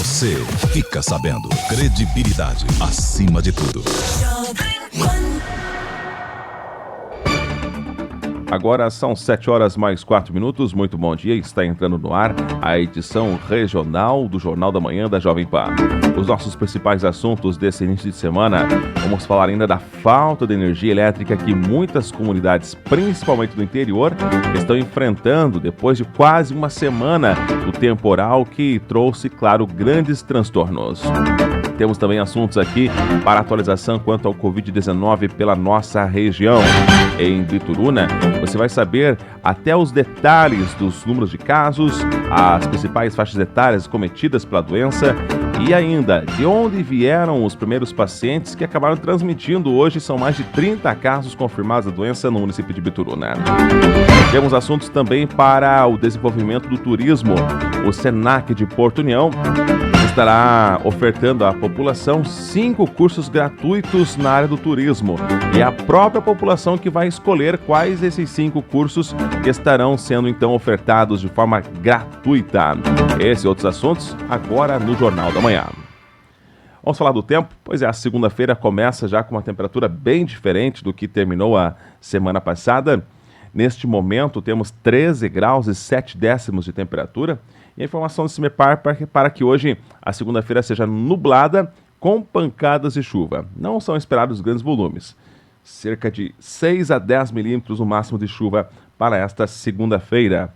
Você fica sabendo. Credibilidade acima de tudo. Agora são 7h mais 4 minutos. Muito bom dia. Está entrando no ar a edição regional do Jornal da Manhã da Jovem Pan. Os nossos principais assuntos desse início de semana: vamos falar ainda da falta de energia elétrica que muitas comunidades, principalmente do interior, estão enfrentando depois de quase uma semana do temporal que trouxe, claro, grandes transtornos. Temos também assuntos aqui para atualização quanto ao Covid-19 pela nossa região. Em Bituruna, você vai saber até os detalhes dos números de casos, as principais faixas etárias cometidas pela doença e ainda de onde vieram os primeiros pacientes que acabaram transmitindo. Hoje são mais de 30 casos confirmados da doença no município de Bituruna. Temos assuntos também para o desenvolvimento do turismo. O Senac de Porto União estará ofertando à população 5 cursos gratuitos na área do turismo. E a própria população que vai escolher quais esses 5 cursos estarão sendo então ofertados de forma gratuita. Esses e outros assuntos agora no Jornal da Manhã. Vamos falar do tempo? Pois é, a segunda-feira começa já com uma temperatura bem diferente do que terminou a semana passada. Neste momento temos 13 graus e 7 décimos de temperatura. E a informação do CIMEPAR para que hoje a segunda-feira seja nublada com pancadas de chuva. Não são esperados grandes volumes. Cerca de 6 a 10 milímetros no máximo de chuva para esta segunda-feira.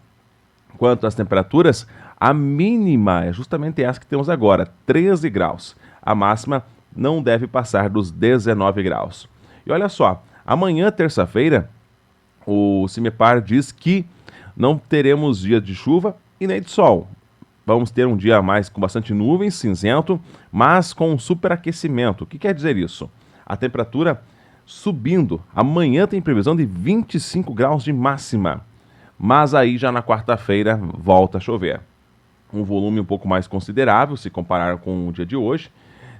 Quanto às temperaturas, a mínima é justamente essa que temos agora, 13 graus. A máxima não deve passar dos 19 graus. E olha só, amanhã, terça-feira, o CIMEPAR diz que não teremos dia de chuva e nem de sol. Vamos ter um dia mais com bastante nuvens, cinzento, mas com um superaquecimento. O que quer dizer isso? A temperatura subindo. Amanhã tem previsão de 25 graus de máxima. Mas aí já na quarta-feira volta a chover. Um volume um pouco mais considerável se comparar com o dia de hoje.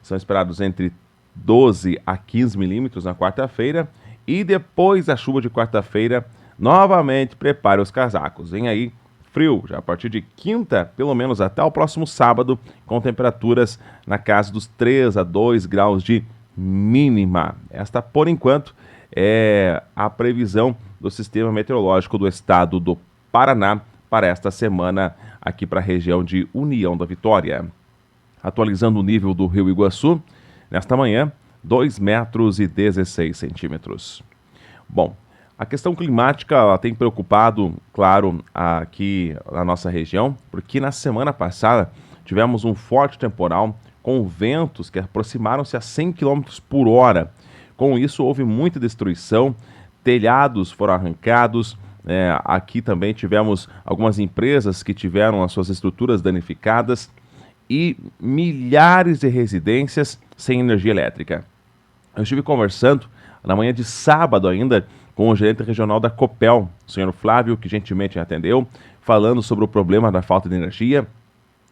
São esperados entre 12 a 15 milímetros na quarta-feira. E depois da chuva de quarta-feira, novamente prepare os casacos. Vem aí frio, já a partir de quinta, pelo menos até o próximo sábado, com temperaturas na casa dos 3 a 2 graus de mínima. Esta, por enquanto, é a previsão do Sistema Meteorológico do Estado do Paraná para esta semana aqui para a região de União da Vitória. Atualizando o nível do Rio Iguaçu, nesta manhã, 2 metros e 16 centímetros. Bom, a questão climática ela tem preocupado, claro, aqui na nossa região, porque na semana passada tivemos um forte temporal com ventos que aproximaram-se a 100 km por hora. Com isso, houve muita destruição, telhados foram arrancados. Aqui também tivemos algumas empresas que tiveram as suas estruturas danificadas e milhares de residências sem energia elétrica. Eu estive conversando na manhã de sábado ainda com o gerente regional da Copel, o senhor Flávio, que gentilmente me atendeu, falando sobre o problema da falta de energia.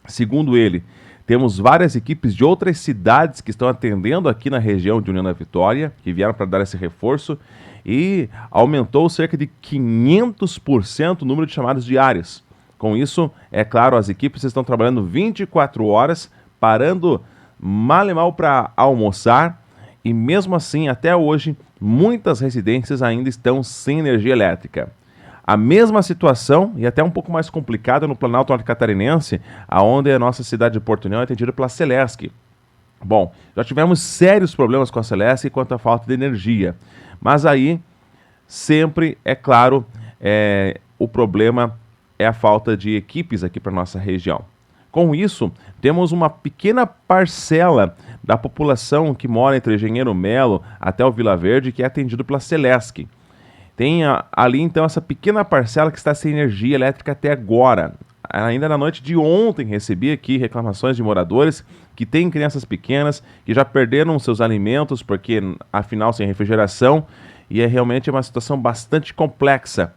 Segundo ele, temos várias equipes de outras cidades que estão atendendo aqui na região de União da Vitória, que vieram para dar esse reforço, e aumentou cerca de 500% o número de chamadas diárias. Com isso, é claro, as equipes estão trabalhando 24 horas, parando mal e mal para almoçar, e mesmo assim, até hoje, muitas residências ainda estão sem energia elétrica. A mesma situação, e até um pouco mais complicada, no Planalto Norte Catarinense, onde a nossa cidade de Porto União é atendida pela Celesc. Bom, já tivemos sérios problemas com a Celesc quanto à falta de energia. Mas aí, sempre, é claro, o problema é a falta de equipes aqui para a nossa região. Com isso, temos uma pequena parcela da população que mora entre Engenheiro Melo até o Vila Verde, que é atendido pela Celesc. Tem ali, então, essa pequena parcela que está sem energia elétrica até agora. Ainda na noite de ontem, recebi aqui reclamações de moradores que têm crianças pequenas, que já perderam seus alimentos, porque, afinal, sem refrigeração, e realmente uma situação bastante complexa.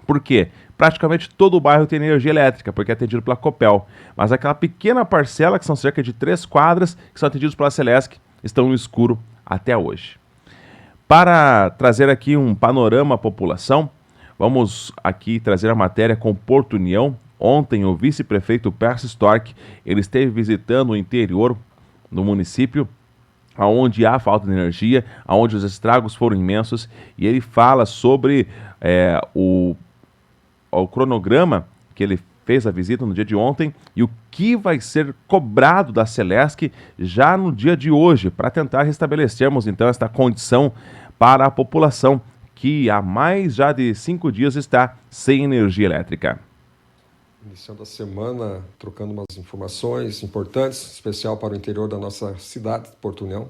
Por quê? Praticamente todo o bairro tem energia elétrica, porque é atendido pela Copel. Mas aquela pequena parcela, que são cerca de 3 quadras, que são atendidos pela Celesc, estão no escuro até hoje. Para trazer aqui um panorama à população, vamos aqui trazer a matéria com Porto União, Ontem, o vice-prefeito Percy Storck, ele esteve visitando o interior do município, onde há falta de energia, onde os estragos foram imensos, e ele fala sobre o cronograma que ele fez a visita no dia de ontem e o que vai ser cobrado da Celesc já no dia de hoje, para tentar restabelecermos então esta condição para a população que há mais já de 5 dias está sem energia elétrica. Iniciando a semana, trocando umas informações importantes, especial para o interior da nossa cidade, Porto União,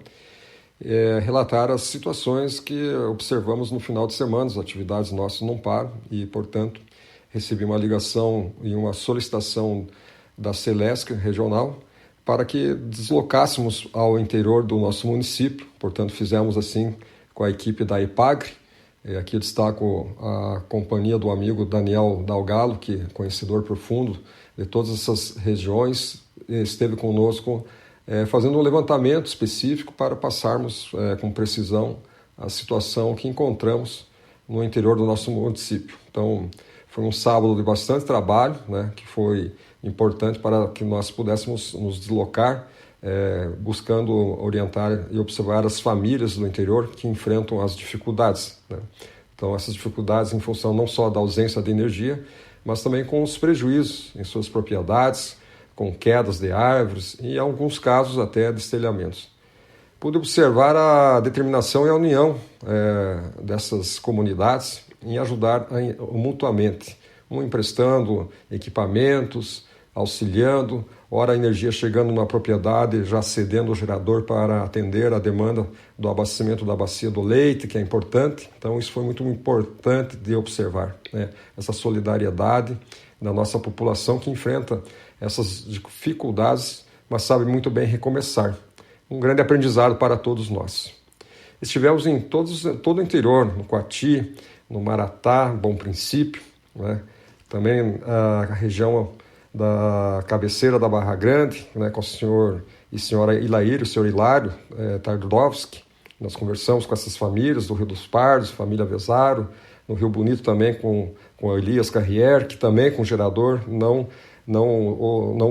relatar as situações que observamos no final de semana. As atividades nossas não param e, portanto, recebi uma ligação e uma solicitação da Celesc regional para que deslocássemos ao interior do nosso município. Portanto, fizemos assim com a equipe da EPAGRE. Aqui eu destaco a companhia do amigo Daniel Dalgalo, que é conhecedor profundo de todas essas regiões, esteve conosco fazendo um levantamento específico para passarmos com precisão a situação que encontramos no interior do nosso município. Então, foi um sábado de bastante trabalho, né, que foi importante para que nós pudéssemos nos deslocar, buscando orientar e observar as famílias do interior que enfrentam as dificuldades, né? Então, essas dificuldades em função não só da ausência de energia, mas também com os prejuízos em suas propriedades, com quedas de árvores e, em alguns casos, até destelhamentos. Pude observar a determinação e a união dessas comunidades em ajudar mutuamente, um emprestando equipamentos, auxiliando, ora a energia chegando na propriedade, já cedendo o gerador para atender a demanda do abastecimento da bacia do leite, que é importante. Então isso foi muito importante de observar, né? Essa solidariedade da nossa população que enfrenta essas dificuldades, mas sabe muito bem recomeçar. Um grande aprendizado para todos nós. Estivemos em todo o interior, no Coati, no Maratá, Bom Princípio, né? Também a região da cabeceira da Barra Grande, né, com o senhor e senhora Ilaírio, o senhor Hilário Tardovski. Nós conversamos com essas famílias do Rio dos Pardos, família Vesaro, no Rio Bonito também com o Elias Carrier, que também com gerador não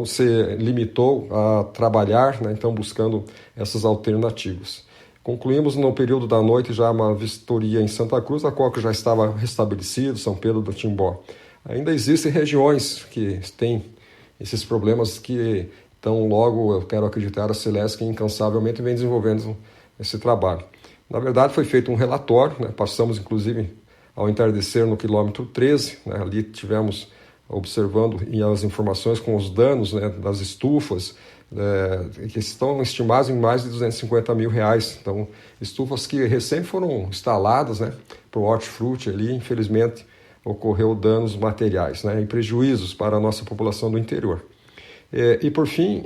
se limitou a trabalhar, né, então buscando essas alternativas. Concluímos no período da noite já uma vistoria em Santa Cruz, a qual que já estava restabelecido, São Pedro do Timbó. Ainda existem regiões que têm esses problemas que, então, logo, eu quero acreditar, a Celesc incansavelmente vem desenvolvendo esse trabalho. Na verdade, foi feito um relatório, né? Passamos, inclusive, ao entardecer no quilômetro 13, né? Ali tivemos observando e as informações com os danos, né, das estufas, que estão estimados em mais de R$250 mil. Então, estufas que recém foram instaladas, né, para o hortifruti ali, infelizmente, ocorreu danos materiais, né, e prejuízos para a nossa população do interior. E por fim,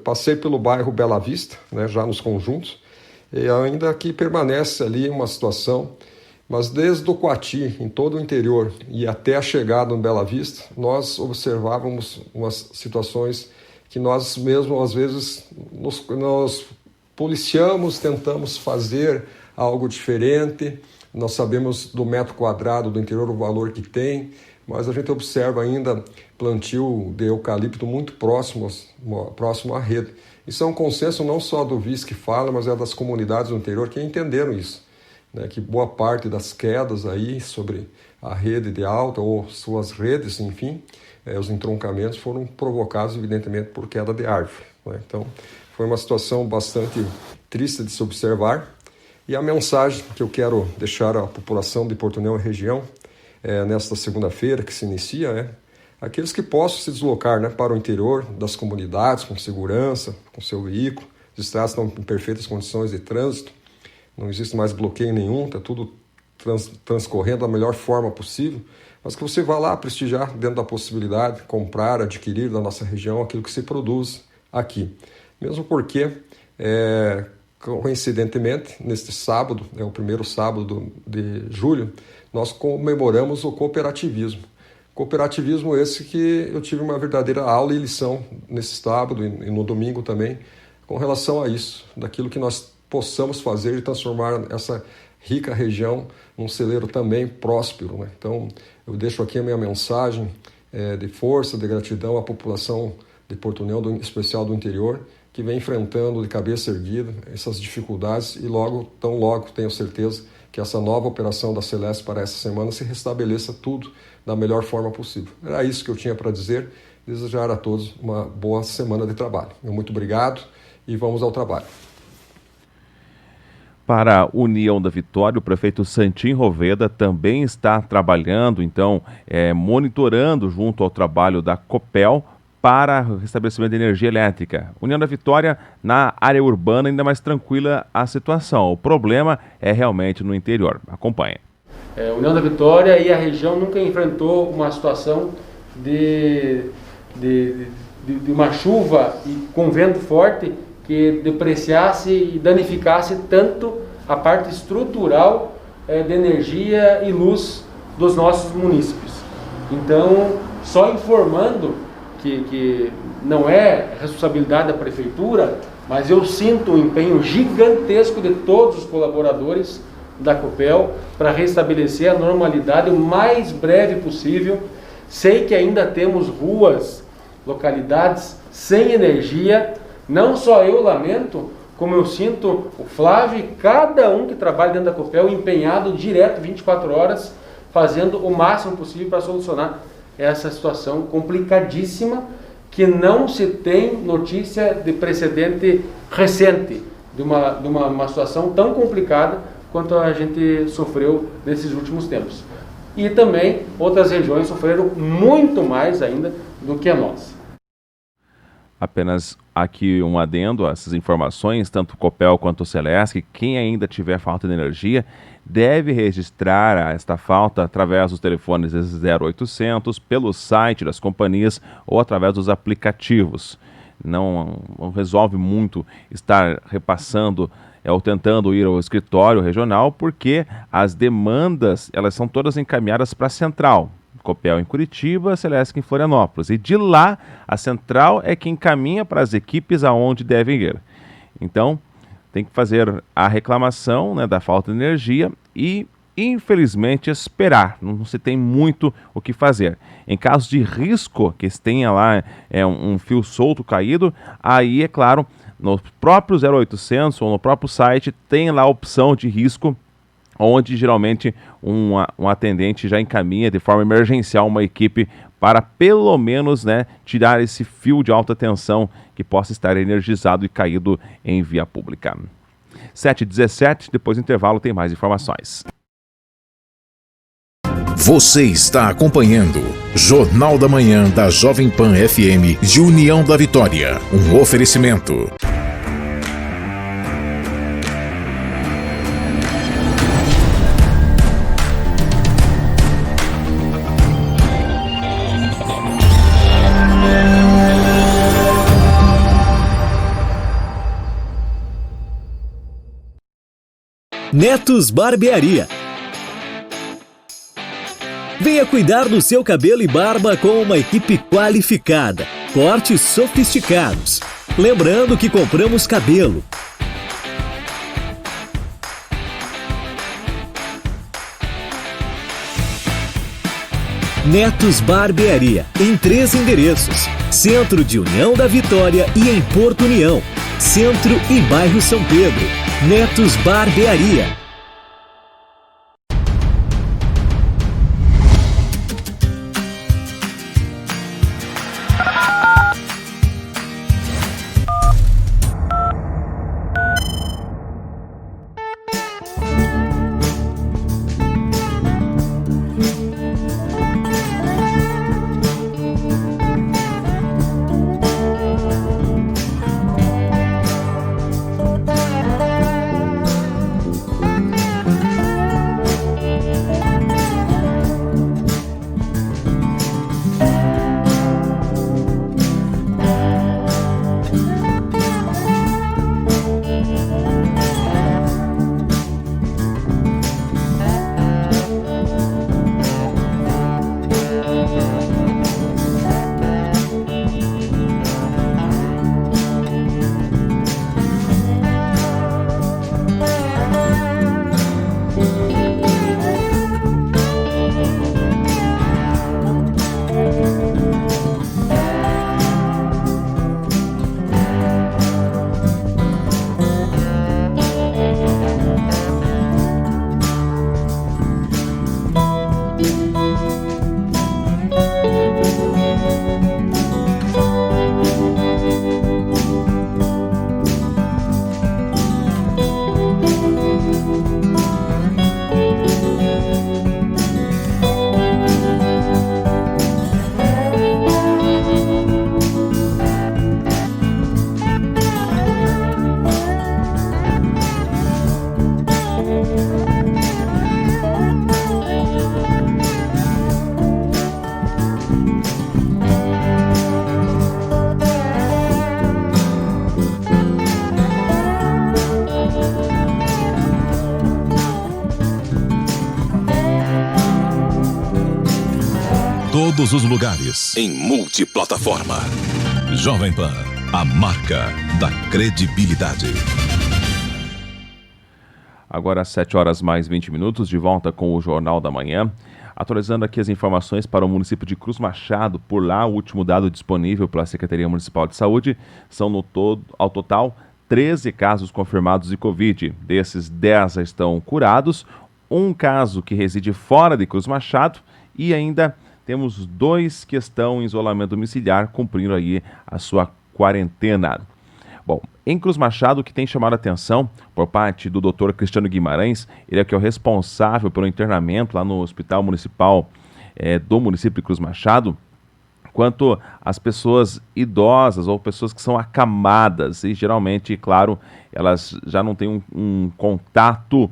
passei pelo bairro Bela Vista, né, já nos conjuntos, e ainda que permanece ali uma situação, mas desde o Coati, em todo o interior, e até a chegada no Bela Vista, nós observávamos umas situações que nós mesmos, às vezes, nós policiamos, tentamos fazer algo diferente. Nós sabemos do metro quadrado do interior o valor que tem, mas a gente observa ainda plantio de eucalipto muito próximo à rede. Isso é um consenso não só do vice que fala, mas é das comunidades do interior que entenderam isso, né? Que boa parte das quedas aí sobre a rede de alta ou suas redes, enfim, os entroncamentos foram provocados evidentemente por queda de árvore, né? Então foi uma situação bastante triste de se observar. E a mensagem que eu quero deixar à população de Porto União e região, nesta segunda-feira que se inicia, aqueles que possam se deslocar, né, para o interior das comunidades com segurança, com seu veículo. As estradas estão em perfeitas condições de trânsito, não existe mais bloqueio nenhum, está tudo transcorrendo da melhor forma possível, mas que você vá lá prestigiar dentro da possibilidade, comprar, adquirir da nossa região aquilo que se produz aqui. Mesmo porque coincidentemente, neste sábado, o primeiro sábado de julho, nós comemoramos o cooperativismo. Cooperativismo esse que eu tive uma verdadeira aula e lição nesse sábado e no domingo também, com relação a isso, daquilo que nós possamos fazer e transformar essa rica região num celeiro também próspero, né? Então, eu deixo aqui a minha mensagem de força, de gratidão à população de Porto União, em especial do interior, que vem enfrentando de cabeça erguida essas dificuldades e tão logo, tenho certeza, que essa nova operação da Celesc para essa semana se restabeleça tudo da melhor forma possível. Era isso que eu tinha para dizer, desejar a todos uma boa semana de trabalho. Muito obrigado e vamos ao trabalho. Para a União da Vitória, o prefeito Santim Roveda também está trabalhando, então, monitorando junto ao trabalho da Copel para o restabelecimento de energia elétrica. União da Vitória, na área urbana, ainda mais tranquila a situação. O problema é realmente no interior. Acompanhe. União da Vitória e a região nunca enfrentou uma situação de uma chuva e com vento forte que depreciasse e danificasse tanto a parte estrutural de energia e luz dos nossos munícipes. Então, só informando que não é responsabilidade da prefeitura, mas eu sinto um empenho gigantesco de todos os colaboradores da Copel para restabelecer a normalidade o mais breve possível. Sei que ainda temos ruas, localidades sem energia. Não só eu lamento, como eu sinto o Flávio e cada um que trabalha dentro da Copel empenhado direto 24 horas, fazendo o máximo possível para solucionar essa situação complicadíssima que não se tem notícia de precedente recente de uma situação tão complicada quanto a gente sofreu nesses últimos tempos. E também outras regiões sofreram muito mais ainda do que a nossa. Apenas aqui um adendo a essas informações, tanto o Copel quanto o Celesc, quem ainda tiver falta de energia deve registrar esta falta através dos telefones 0800, pelo site das companhias ou através dos aplicativos. Não resolve muito estar repassando ou tentando ir ao escritório regional, porque as demandas elas são todas encaminhadas para a central. Copel em Curitiba, Celesc em Florianópolis. E de lá, a central é quem encaminha para as equipes aonde devem ir. Então, tem que fazer a reclamação, né, da falta de energia e, infelizmente, esperar. Não se tem muito o que fazer. Em caso de risco, que tenha lá um fio solto caído, aí, é claro, no próprio 0800 ou no próprio site, tem lá a opção de risco, onde geralmente um atendente já encaminha de forma emergencial uma equipe para pelo menos, né, tirar esse fio de alta tensão que possa estar energizado e caído em via pública. 7h17, depois do intervalo tem mais informações. Você está acompanhando Jornal da Manhã da Jovem Pan FM de União da Vitória. Um oferecimento. Netos Barbearia. Venha cuidar do seu cabelo e barba com uma equipe qualificada, cortes sofisticados. Lembrando que compramos cabelo. Netos Barbearia, em 3 endereços: Centro de União da Vitória e em Porto União, Centro e Bairro São Pedro. Netos Barbearia. todos os lugares, em multiplataforma. Jovem Pan, a marca da credibilidade. Agora, às 7 horas mais 20 minutos, de volta com o Jornal da Manhã. Atualizando aqui as informações para o município de Cruz Machado. Por lá, o último dado disponível pela Secretaria Municipal de Saúde são, ao total, 13 casos confirmados de Covid. Desses, 10 já estão curados, um caso que reside fora de Cruz Machado e ainda temos 2 que estão em isolamento domiciliar, cumprindo aí a sua quarentena. Bom, em Cruz Machado, o que tem chamado a atenção por parte do Dr. Cristiano Guimarães, ele é que é o responsável pelo internamento lá no Hospital Municipal do município de Cruz Machado, quanto às pessoas idosas ou pessoas que são acamadas e geralmente, claro, elas já não têm um contato,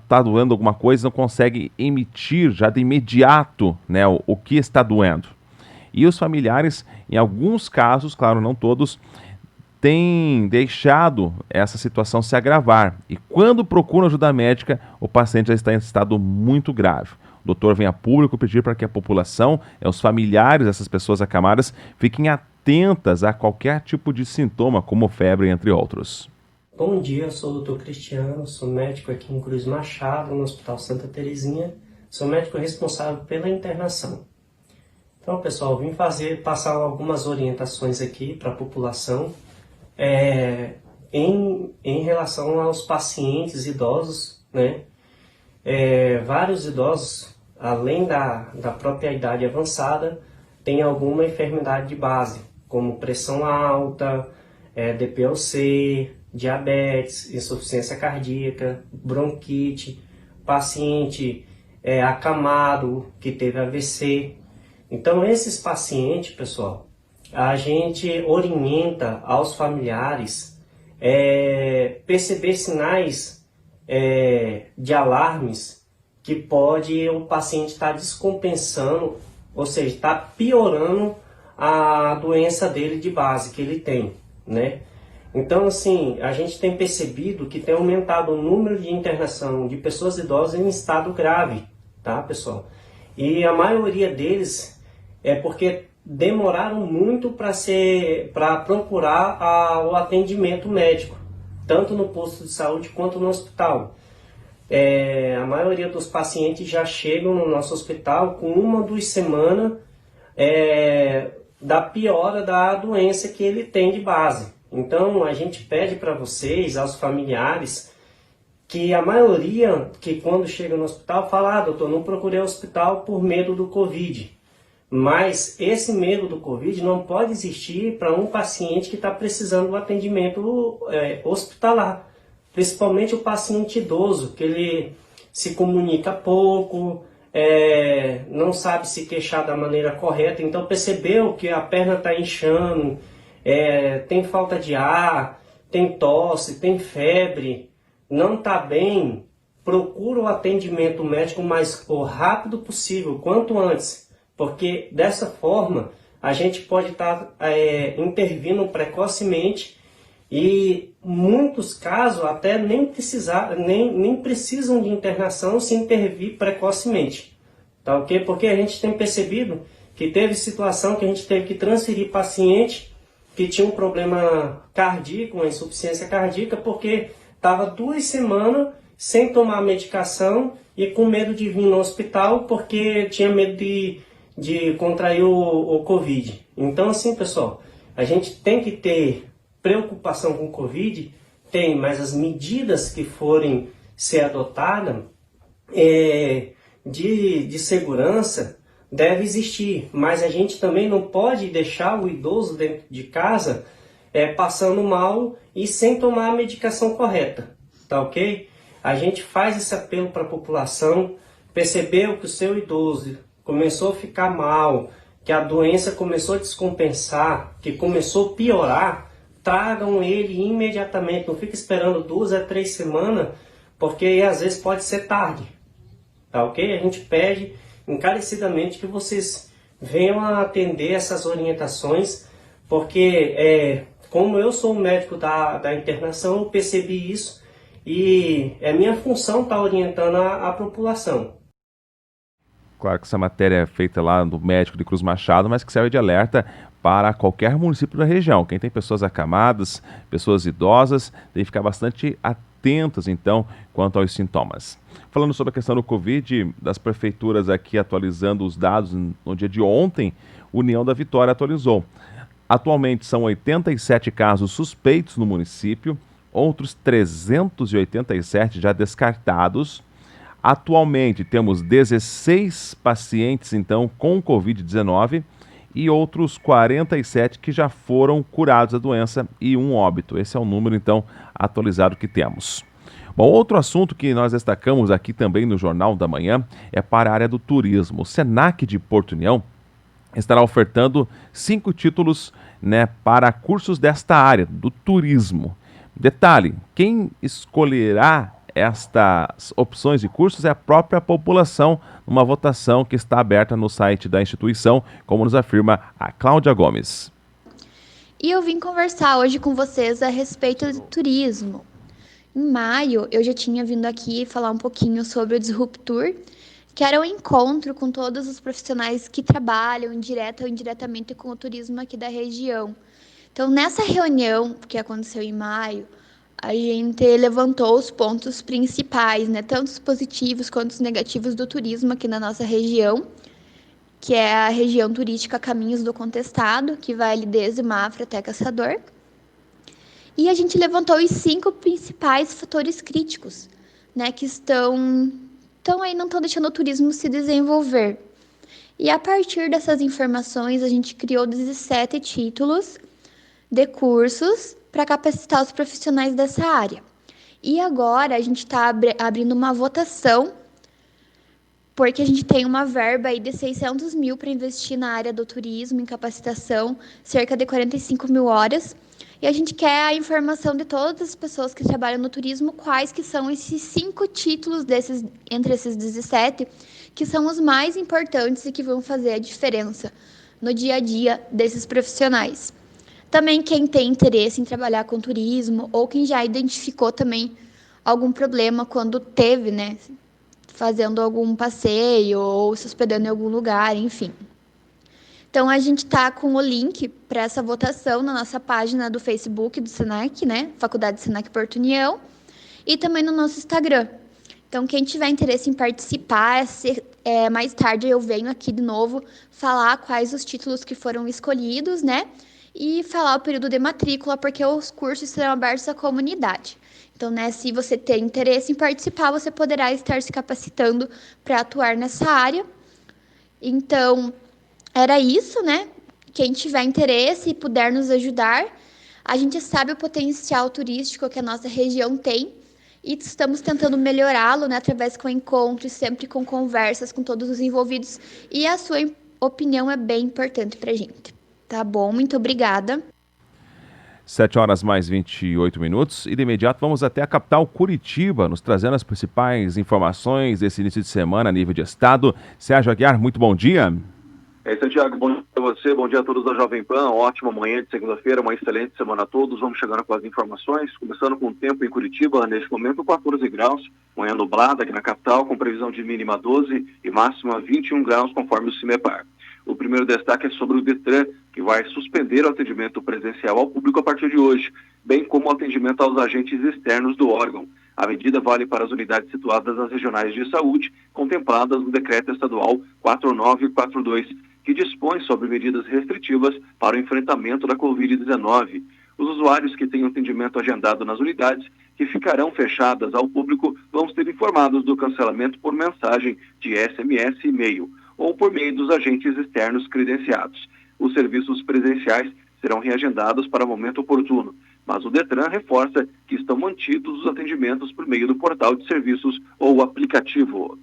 tá doendo alguma coisa, não consegue emitir já de imediato, né, o que está doendo. E os familiares, em alguns casos, claro, não todos, têm deixado essa situação se agravar. E quando procuram ajuda médica, o paciente já está em estado muito grave. O doutor vem a público pedir para que a população, os familiares dessas pessoas acamadas, fiquem atentas a qualquer tipo de sintoma, como febre, entre outros. Bom dia, eu sou o Dr. Cristiano, sou médico aqui em Cruz Machado, no Hospital Santa Terezinha. Sou médico responsável pela internação. Então, pessoal, vim passar algumas orientações aqui para a população em relação aos pacientes idosos, né? Vários idosos, além da própria idade avançada, têm alguma enfermidade de base, como pressão alta, DPOC, diabetes, insuficiência cardíaca, bronquite, paciente acamado que teve AVC. Então, esses pacientes, pessoal, a gente orienta aos familiares perceber sinais de alarmes que pode o paciente estar descompensando, ou seja, está piorando a doença dele de base que ele tem, né? Então, assim, a gente tem percebido que tem aumentado o número de internação de pessoas idosas em estado grave, tá, pessoal? E a maioria deles é porque demoraram muito para procurar o atendimento médico, tanto no posto de saúde quanto no hospital. A maioria dos pacientes já chegam no nosso hospital com 1 ou 2 semanas da piora da doença que ele tem de base. Então, a gente pede para vocês, aos familiares, que a maioria que quando chega no hospital fala: doutor, não procurei o hospital por medo do Covid. Mas esse medo do Covid não pode existir para um paciente que está precisando do atendimento hospitalar. Principalmente o paciente idoso, que ele se comunica pouco, não sabe se queixar da maneira correta. Então percebeu que a perna está inchando, tem falta de ar, tem tosse, tem febre, não está bem, procura o atendimento médico o rápido possível, quanto antes. Porque dessa forma a gente pode estar intervindo precocemente e muitos casos até nem precisam de internação se intervir precocemente. Tá ok? Porque a gente tem percebido que teve situação que a gente teve que transferir paciente que tinha um problema cardíaco, uma insuficiência cardíaca, porque estava 2 semanas sem tomar medicação e com medo de vir no hospital porque tinha medo de contrair o Covid. Então, assim, pessoal, a gente tem que ter preocupação com o Covid, mas as medidas que forem ser adotadas de segurança deve existir, mas a gente também não pode deixar o idoso dentro de casa passando mal e sem tomar a medicação correta, tá ok? A gente faz esse apelo para a população, percebeu que o seu idoso começou a ficar mal, que a doença começou a descompensar, que começou a piorar, tragam ele imediatamente, não fique esperando 2 a 3 semanas, porque às vezes pode ser tarde, tá ok? A gente pede encarecidamente que vocês venham a atender essas orientações, porque como eu sou um médico da internação, eu percebi isso e é minha função estar orientando a população. Claro que essa matéria é feita lá do médico de Cruz Machado, mas que serve de alerta para qualquer município da região. Quem tem pessoas acamadas, pessoas idosas, tem que ficar bastante atentas, então, quanto aos sintomas. Falando sobre a questão do Covid, das prefeituras aqui atualizando os dados no dia de ontem, União da Vitória atualizou. Atualmente são 87 casos suspeitos no município, outros 387 já descartados. Atualmente temos 16 pacientes, então, com Covid-19 e outros 47 que já foram curados da doença e um óbito. Esse é o número, então, atualizado que temos. Bom, outro assunto que nós destacamos aqui também no Jornal da Manhã é para a área do turismo. O Senac de Porto União estará ofertando 5 títulos, para cursos desta área, do turismo. Detalhe, quem escolherá estas opções de cursos é a própria população, numa votação que está aberta no site da instituição, como nos afirma a Cláudia Gomes. E eu vim conversar hoje com vocês a respeito do turismo. Em maio, eu já tinha vindo aqui falar um pouquinho sobre o Disruptur, que era um encontro com todos os profissionais que trabalham direta ou indiretamente com o turismo aqui da região. Então, nessa reunião que aconteceu em maio, a gente levantou os pontos principais, tanto os positivos quanto os negativos do turismo aqui na nossa região, que é a região turística Caminhos do Contestado, que vai ali desde Mafra até Caçador. E a gente levantou os 5 principais fatores críticos, que estão aí, não estão deixando o turismo se desenvolver. E a partir dessas informações, a gente criou 17 títulos de cursos para capacitar os profissionais dessa área. E agora a gente está abrindo uma votação, porque a gente tem uma verba aí de 600 mil para investir na área do turismo, em capacitação, cerca de 45 mil horas. E a gente quer a informação de todas as pessoas que trabalham no turismo, quais que são esses 5 títulos entre esses 17, que são os mais importantes e que vão fazer a diferença no dia a dia desses profissionais. Também quem tem interesse em trabalhar com turismo ou quem já identificou também algum problema quando teve, fazendo algum passeio ou se hospedando em algum lugar, enfim. Então, a gente está com o link para essa votação na nossa página do Facebook do Senac, Faculdade Senac Porto União, e também no nosso Instagram. Então, quem tiver interesse em participar, mais tarde eu venho aqui de novo falar quais os títulos que foram escolhidos, e falar o período de matrícula, porque os cursos serão abertos à comunidade. Então, se você tem interesse em participar, você poderá estar se capacitando para atuar nessa área. Então, era isso, Quem tiver interesse e puder nos ajudar, a gente sabe o potencial turístico que a nossa região tem e estamos tentando melhorá-lo, através com encontros, sempre com conversas com todos os envolvidos. E a sua opinião é bem importante para a gente. Tá bom? Muito obrigada. 7h mais 28. E de imediato vamos até a capital Curitiba, nos trazendo as principais informações desse início de semana a nível de estado. Sérgio Aguiar, muito bom dia. É isso, Tiago. Bom dia a você, bom dia a todos da Jovem Pan. Ótima manhã de segunda-feira, uma excelente semana a todos. Vamos chegando com as informações, começando com o tempo em Curitiba, neste momento 14 graus, manhã nublada aqui na capital, com previsão de mínima 12 e máxima 21 graus, conforme o CIMEPAR. O primeiro destaque é sobre o Detran, que vai suspender o atendimento presencial ao público a partir de hoje, bem como o atendimento aos agentes externos do órgão. A medida vale para as unidades situadas nas regionais de saúde, contempladas no Decreto Estadual 4942, que dispõe sobre medidas restritivas para o enfrentamento da Covid-19. Os usuários que tenham atendimento agendado nas unidades, que ficarão fechadas ao público, vão ser informados do cancelamento por mensagem de SMS e e-mail, ou por meio dos agentes externos credenciados. Os serviços presenciais serão reagendados para momento oportuno, mas o Detran reforça que estão mantidos os atendimentos por meio do portal de serviços ou aplicativo.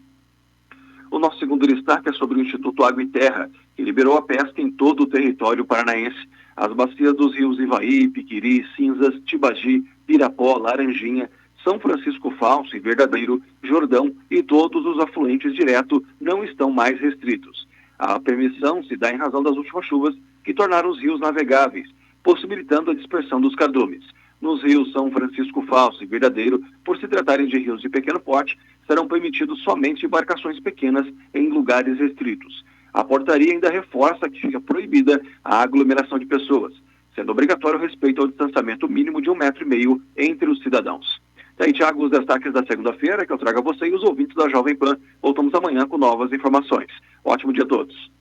O nosso segundo destaque é sobre o Instituto Água e Terra, que liberou a pesca em todo o território paranaense. As bacias dos rios Ivaí, Piquiri, Cinzas, Tibagi, Pirapó, Laranjinha, São Francisco Falso e Verdadeiro, Jordão e todos os afluentes direto não estão mais restritos. A permissão se dá em razão das últimas chuvas que tornaram os rios navegáveis, possibilitando a dispersão dos cardumes. nos rios São Francisco Falso e Verdadeiro, por se tratarem de rios de pequeno porte, serão permitidos somente embarcações pequenas em lugares restritos. A portaria ainda reforça que fica proibida a aglomeração de pessoas, sendo obrigatório o respeito ao distanciamento mínimo de 1,5 m entre os cidadãos. Daí, Thiago, os destaques da segunda-feira que eu trago a você e os ouvintes da Jovem Pan. Voltamos amanhã com novas informações. Ótimo dia a todos.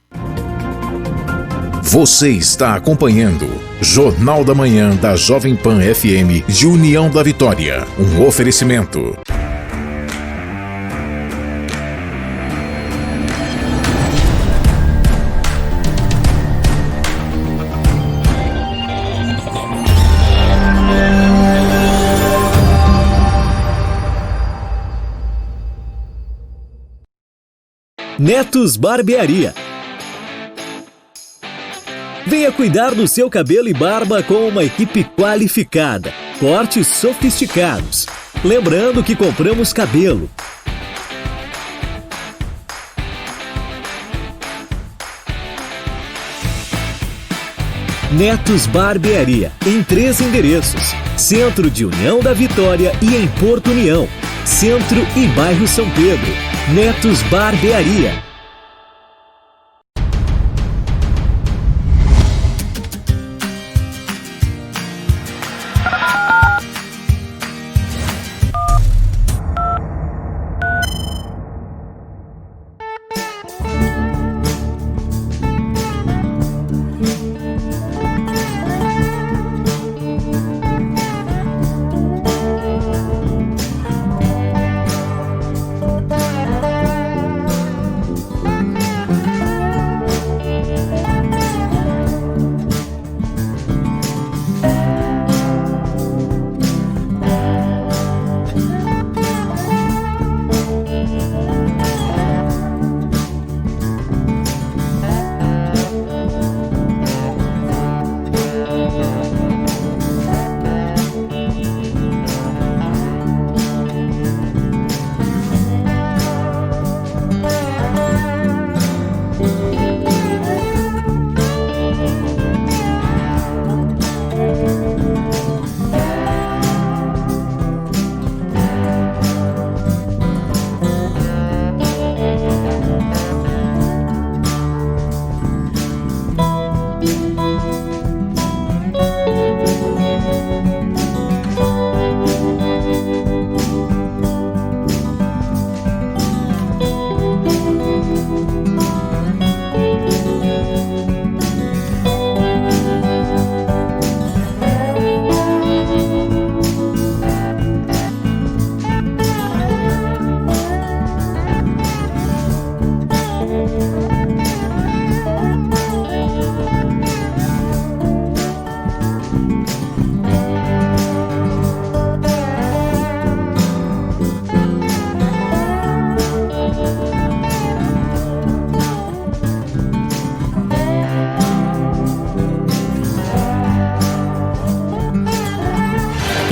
Você está acompanhando Jornal da Manhã da Jovem Pan FM de União da Vitória. Um oferecimento. Netos Barbearia. Venha cuidar do seu cabelo e barba com uma equipe qualificada, cortes sofisticados. Lembrando que compramos cabelo. Netos Barbearia, em 3 endereços: Centro de União da Vitória e em Porto União, Centro e Bairro São Pedro. Netos Barbearia.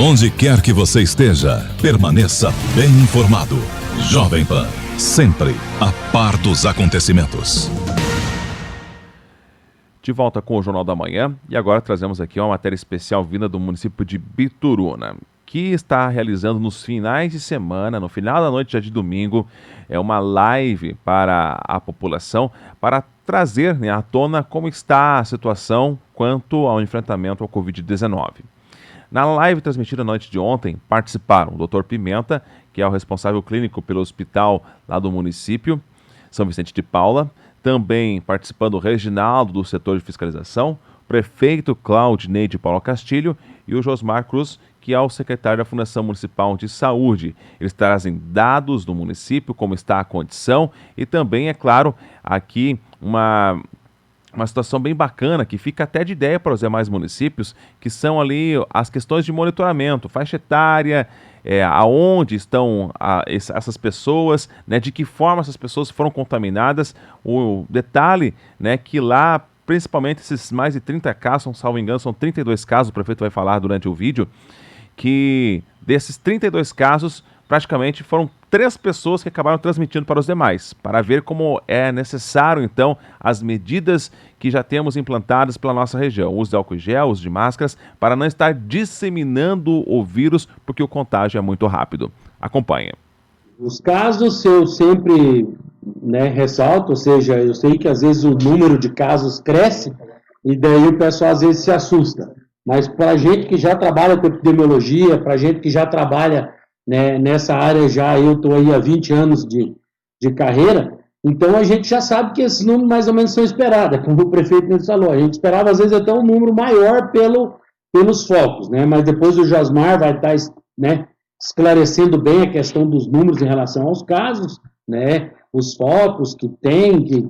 Onde quer que você esteja, permaneça bem informado. Jovem Pan, sempre a par dos acontecimentos. De volta com o Jornal da Manhã e agora trazemos aqui uma matéria especial vinda do município de Bituruna, que está realizando nos finais de semana, no final da noite já de domingo, uma live para a população, para trazer à tona como está a situação quanto ao enfrentamento ao Covid-19. Na live transmitida na noite de ontem, participaram o Dr. Pimenta, que é o responsável clínico pelo hospital lá do município, São Vicente de Paula, também participando o Reginaldo do setor de fiscalização, o prefeito Claudinei de Paula Castilho e o Josmar Cruz, que é o secretário da Fundação Municipal de Saúde. Eles trazem dados do município, como está a condição e também, é claro, aqui uma situação bem bacana, que fica até de ideia para os demais municípios, que são ali as questões de monitoramento, faixa etária, aonde estão essas pessoas, né, de que forma essas pessoas foram contaminadas. O detalhe, né, que lá, principalmente esses mais de 30 casos, salvo engano, são 32 casos, o prefeito vai falar durante o vídeo, que desses 32 casos, praticamente foram 3 pessoas que acabaram transmitindo para os demais, para ver como é necessário, então, as medidas que já temos implantadas pela nossa região. O uso de álcool gel, uso de máscaras, para não estar disseminando o vírus, porque o contágio é muito rápido. Acompanhe. Os casos eu sempre ressalto, ou seja, eu sei que às vezes o número de casos cresce e daí o pessoal às vezes se assusta. Mas para a gente que já trabalha com epidemiologia, para a gente que já trabalha nessa área, eu estou aí há 20 anos de carreira, então a gente já sabe que esses números mais ou menos são esperados, como o prefeito nos falou. A gente esperava às vezes até um número maior pelos focos, mas depois o Josmar vai estar esclarecendo bem a questão dos números em relação aos casos, os focos que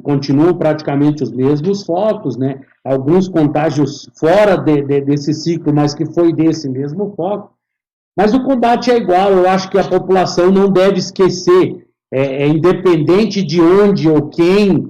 continuam praticamente os mesmos focos, alguns contágios fora desse ciclo, mas que foi desse mesmo foco. Mas o combate é igual, eu acho que a população não deve esquecer, independente de onde ou quem,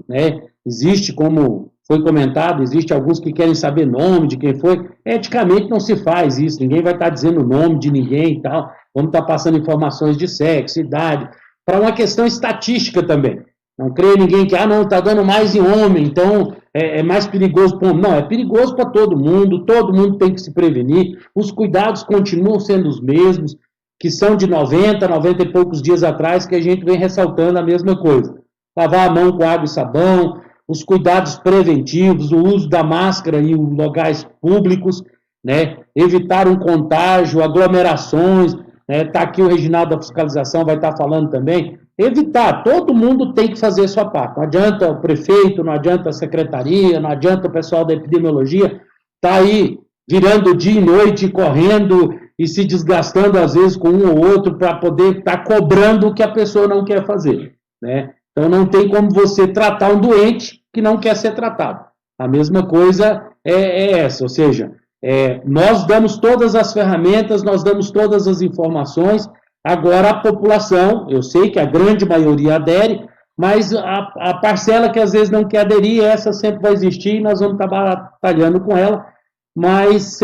existe, como foi comentado, existe alguns que querem saber nome de quem foi, eticamente não se faz isso, ninguém vai estar dizendo o nome de ninguém e tal, vamos estar passando informações de sexo, idade, para uma questão estatística também. Não creio ninguém que, não, está dando mais em homem, então é mais perigoso para o homem. Não, é perigoso para todo mundo tem que se prevenir, os cuidados continuam sendo os mesmos, que são de 90 e poucos dias atrás, que a gente vem ressaltando a mesma coisa. Lavar a mão com água e sabão, os cuidados preventivos, o uso da máscara em locais públicos, evitar um contágio, aglomerações, está aqui o Reginaldo da Fiscalização, vai estar falando também, evitar, todo mundo tem que fazer a sua parte, não adianta o prefeito, não adianta a secretaria, não adianta o pessoal da epidemiologia, está aí virando dia e noite, correndo e se desgastando às vezes com um ou outro para poder estar cobrando o que a pessoa não quer fazer, Então não tem como você tratar um doente que não quer ser tratado. A mesma coisa é essa, ou seja, nós damos todas as ferramentas, nós damos todas as informações, agora a população, eu sei que a grande maioria adere, mas a parcela que às vezes não quer aderir, essa sempre vai existir e nós vamos estar batalhando com ela, mas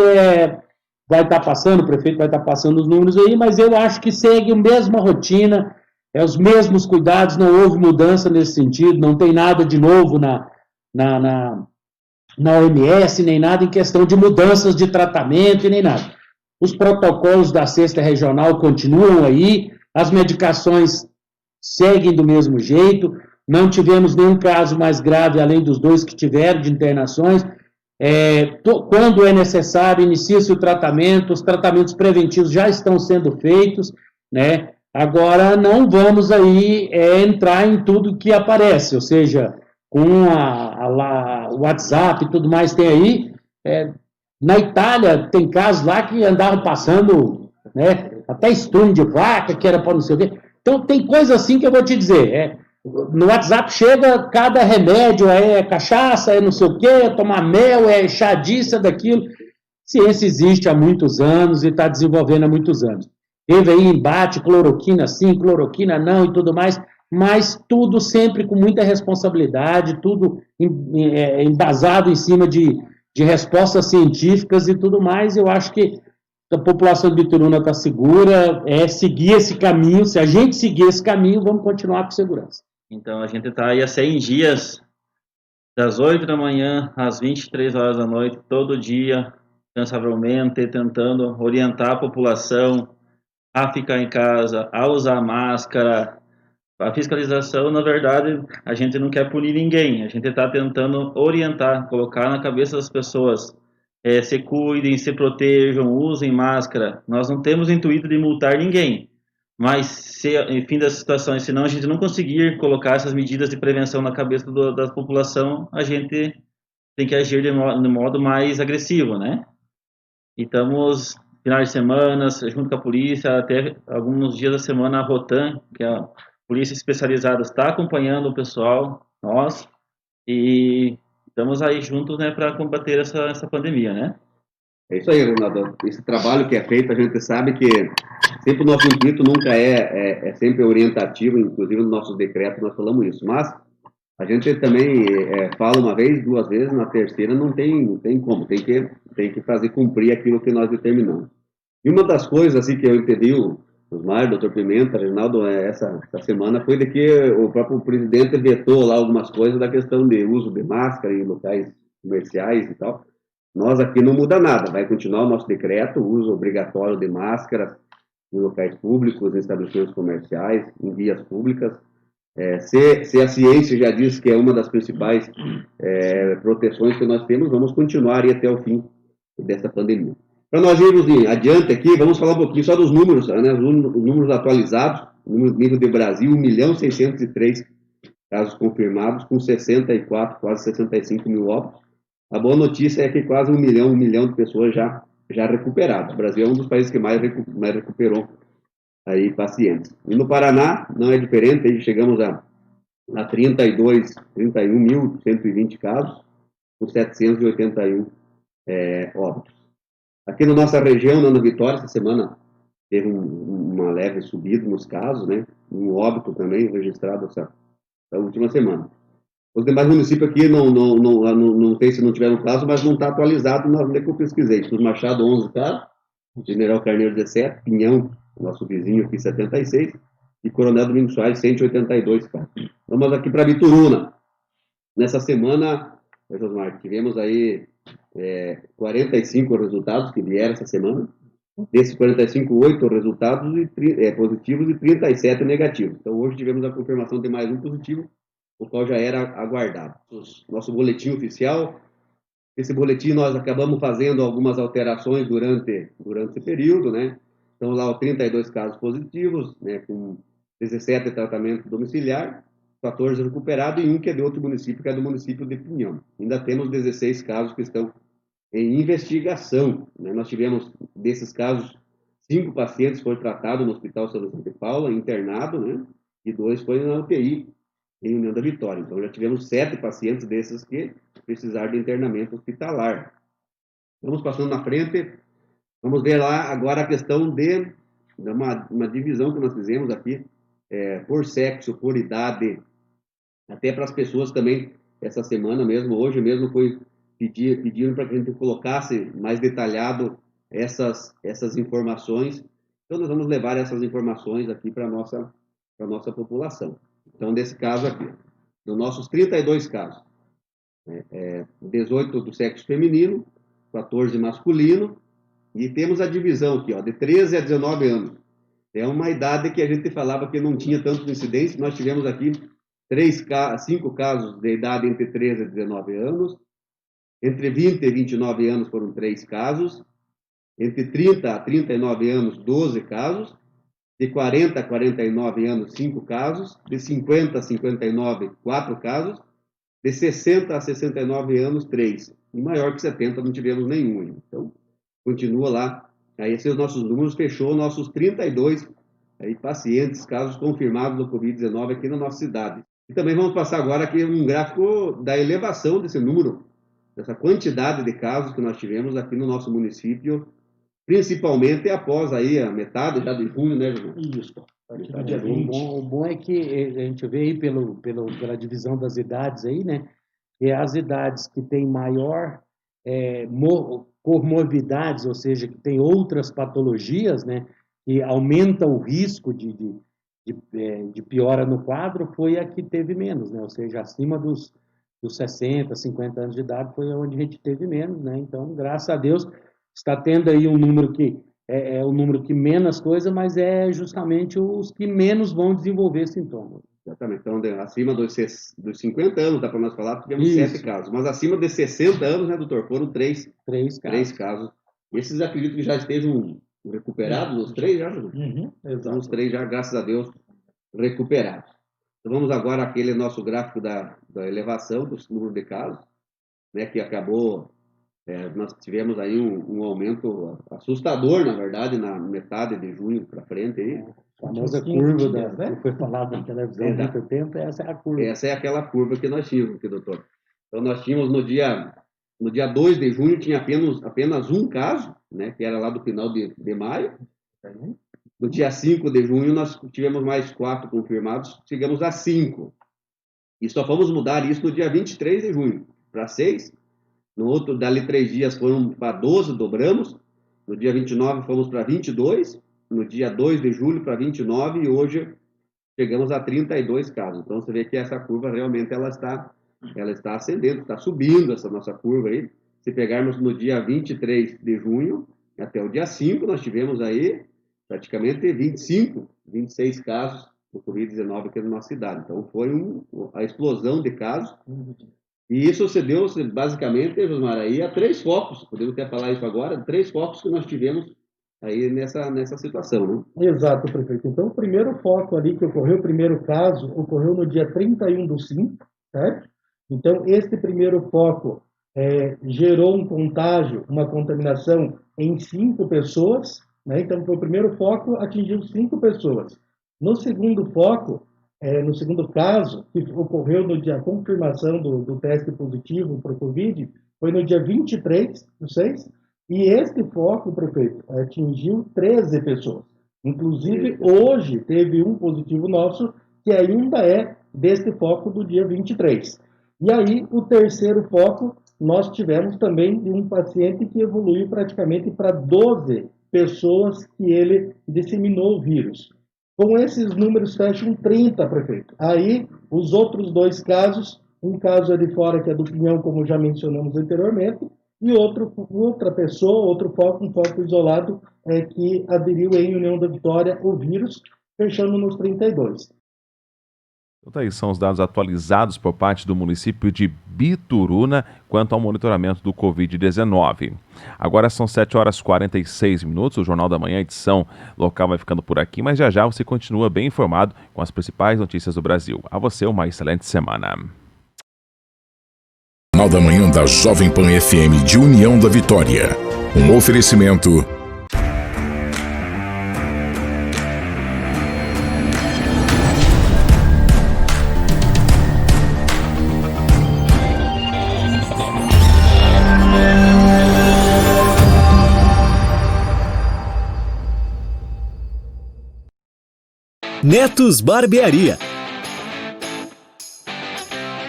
vai estar passando, o prefeito vai estar passando os números aí, mas eu acho que segue a mesma rotina, os mesmos cuidados, não houve mudança nesse sentido, não tem nada de novo na OMS, nem nada em questão de mudanças de tratamento e nem nada. Os protocolos da Sexta Regional continuam aí, as medicações seguem do mesmo jeito, não tivemos nenhum caso mais grave, além dos 2 que tiveram de internações. Quando é necessário, inicia-se o tratamento, os tratamentos preventivos já estão sendo feitos, Agora, não vamos aí entrar em tudo que aparece, ou seja, com o WhatsApp e tudo mais tem aí. Na Itália, tem casos lá que andavam passando, até estrume de vaca, que era para não sei o quê. Então, tem coisa assim que eu vou te dizer. No WhatsApp chega cada remédio, cachaça, não sei o quê, tomar mel, chá disso, daquilo. Ciência existe há muitos anos e está desenvolvendo há muitos anos. Teve aí embate, cloroquina sim, cloroquina não e tudo mais, mas tudo sempre com muita responsabilidade, tudo embasado em cima de respostas científicas e tudo mais. Eu acho que a população de Bituruna está segura, seguir esse caminho. Se a gente seguir esse caminho, vamos continuar com segurança. Então, a gente está aí há 100 dias, das 8 da manhã às 23 horas da noite, todo dia, cansavelmente, tentando orientar a população a ficar em casa, a usar máscara. A fiscalização, na verdade, a gente não quer punir ninguém, a gente está tentando orientar, colocar na cabeça das pessoas, se cuidem, se protejam, usem máscara. Nós não temos o intuito de multar ninguém, mas se, em fim das situações, senão a gente não conseguir colocar essas medidas de prevenção na cabeça da população, a gente tem que agir de modo mais agressivo, E estamos, finais de semana, junto com a polícia, até alguns dias da semana, a Rotan, que é a Polícia Especializada, está acompanhando o pessoal, nós, e estamos aí juntos, para combater essa pandemia, É isso aí, Ronaldo. Esse trabalho que é feito, a gente sabe que sempre o nosso intuito nunca é sempre orientativo, inclusive nos nossos decretos nós falamos isso, mas a gente também fala uma vez, 2 vezes, na terceira não tem como, tem que fazer cumprir aquilo que nós determinamos. E uma das coisas assim, que eu entendi Osmar, doutor Pimenta, Reginaldo, essa semana foi de que o próprio presidente vetou lá algumas coisas da questão de uso de máscara em locais comerciais e tal. Nós aqui não muda nada, vai continuar o nosso decreto, uso obrigatório de máscaras em locais públicos, em estabelecimentos comerciais, em vias públicas. Se a ciência já diz que é uma das principais proteções que nós temos, vamos continuar aí até o fim dessa pandemia. Para nós irmos adiante aqui, vamos falar um pouquinho só dos números, né? Os números atualizados, no nível de Brasil, 1.603 casos confirmados, com 64, quase 65 mil óbitos. A boa notícia é que quase 1 milhão de pessoas já recuperadas. O Brasil é um dos países que mais recuperou aí pacientes. E no Paraná não é diferente, aí chegamos a 31.120 casos, com 781 óbitos. Aqui na nossa região, na Vitória, essa semana teve uma leve subida nos casos, né? Um óbito também registrado essa última semana. Os demais municípios aqui, não sei se não tiveram caso, mas não está atualizado na que eu pesquisei. Cruz Machado, 11 casos, General Carneiro, 17, Pinhão, nosso vizinho aqui, 76, e Coronel Domingos Soares, 182 casos. Vamos aqui para Bituruna. Nessa semana, Josmar, tivemos aí 45 resultados que vieram essa semana. Desses 45, 8 resultados positivos e 37 negativos. Então, hoje tivemos a confirmação de mais um positivo, o qual já era aguardado. Nosso boletim oficial, esse boletim nós acabamos fazendo algumas alterações durante esse período, né? Então, lá, 32 casos positivos, né, com 17 tratamento domiciliar, 14 recuperados e um que é de outro município, que é do município de Pinhão. Ainda temos 16 casos que estão em investigação, né? Nós tivemos, desses casos, 5 pacientes foram tratados no Hospital São Vicente de Paula, internado, né? E 2 foram na UTI, em União da Vitória. Então, já tivemos 7 pacientes desses que precisaram de internamento hospitalar. Vamos passando na frente, vamos ver lá agora a questão de uma divisão que nós fizemos aqui, por sexo, por idade, até para as pessoas também, essa semana mesmo, hoje mesmo foi pediram para que a gente colocasse mais detalhado essas informações. Então, nós vamos levar essas informações aqui para a nossa população. Então, nesse caso aqui, dos nossos 32 casos, 18 do sexo feminino, 14 masculino, e temos a divisão aqui, de 13 a 19 anos. É uma idade que a gente falava que não tinha tanto incidência. Nós tivemos aqui 5 casos de idade entre 13 e 19 anos. Entre 20 e 29 anos foram 3 casos. Entre 30 a 39 anos, 12 casos. De 40 a 49 anos, 5 casos. De 50 a 59, 4 casos. De 60 a 69 anos, 3. E maior que 70 não tivemos nenhum. Então, continua lá. Aí, esses nossos números fechou nossos 32 pacientes, casos confirmados do Covid-19 aqui na nossa cidade. E também vamos passar agora aqui um gráfico da elevação desse número, dessa quantidade de casos que nós tivemos aqui no nosso município, principalmente após aí a metade já de junho, né, João? Isso. O bom é que a gente vê aí pela divisão das idades aí, né, que as idades que têm maior comorbidades, ou seja, que tem outras patologias, né, que aumenta o risco de piora no quadro, foi a que teve menos, né, ou seja, acima dos 60, 50 anos de idade foi onde a gente teve menos, né, então, graças a Deus, está tendo aí um número que é o número que menos coisa, mas é justamente os que menos vão desenvolver sintomas. Exatamente. Então, acima dos 50 anos, dá para nós falar, tivemos 7 casos. Mas acima de 60 anos, né, doutor, foram 3 casos. Esses acredito que já estejam recuperados, os 3 já? Exato. Os 3 já, graças a Deus, recuperados. Então, vamos agora àquele nosso gráfico da elevação do número de casos, né, que acabou... nós tivemos aí um aumento assustador, na verdade, na metade de junho para frente. Aí. A famosa curva que foi falada na televisão há muito tempo, essa é a curva. Essa é aquela curva que nós tínhamos aqui, doutor. Então, nós tínhamos no dia 2 de junho, tinha apenas um caso, né, que era lá do final de maio. No dia 5 de junho, nós tivemos mais 4 confirmados, chegamos a 5. E só fomos mudar isso no dia 23 de junho, para 6. No outro, dali 3 dias, foram para 12, dobramos. No dia 29, fomos para 22. no dia 2 de julho para 29 e hoje chegamos a 32 casos. Então, você vê que essa curva realmente ela está ascendendo, está subindo essa nossa curva aí. Se pegarmos no dia 23 de junho até o dia 5, nós tivemos aí praticamente 26 casos do Covid-19 aqui na nossa cidade. Então, foi a explosão de casos. E isso se deu, basicamente, Josmar, aí a 3 focos, podemos até falar isso agora, 3 focos que nós tivemos aí nessa situação, né? Exato, prefeito. Então, o primeiro foco ali que ocorreu, o primeiro caso, ocorreu no dia 31/5, certo? Então, este primeiro foco gerou um contágio, uma contaminação em 5 pessoas, né? Então, foi o primeiro foco, atingiu 5 pessoas. No segundo foco, no segundo caso, que ocorreu no dia, a confirmação do teste positivo para o Covid, foi no dia 23/6, e este foco, prefeito, atingiu 13 pessoas. Inclusive, hoje teve um positivo nosso, que ainda é deste foco do dia 23. E aí, o terceiro foco, nós tivemos também de um paciente que evoluiu praticamente para 12 pessoas que ele disseminou o vírus. Com esses números fecham 30, prefeito. Aí, os outros 2 casos, um caso é de fora, que é do Pinhão, como já mencionamos anteriormente, e outra pessoa, outro foco, um foco isolado, que aderiu em União da Vitória o vírus, fechando nos 32. Então, aí são os dados atualizados por parte do município de Bituruna quanto ao monitoramento do Covid-19. Agora são 7h46, o Jornal da Manhã, edição local vai ficando por aqui, mas já você continua bem informado com as principais notícias do Brasil. A você, uma excelente semana. Jornal da Manhã da Jovem Pan FM de União da Vitória. Um oferecimento... Netos Barbearia.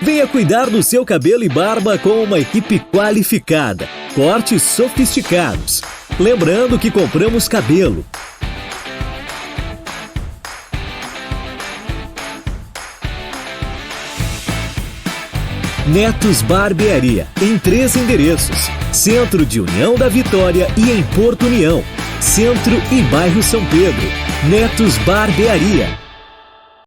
Venha cuidar do seu cabelo e barba com uma equipe qualificada, cortes sofisticados. Lembrando que compramos cabelo. Netos Barbearia, em 3 endereços: Centro de União da Vitória e em Porto União, Centro e Bairro São Pedro. Netos Barbearia.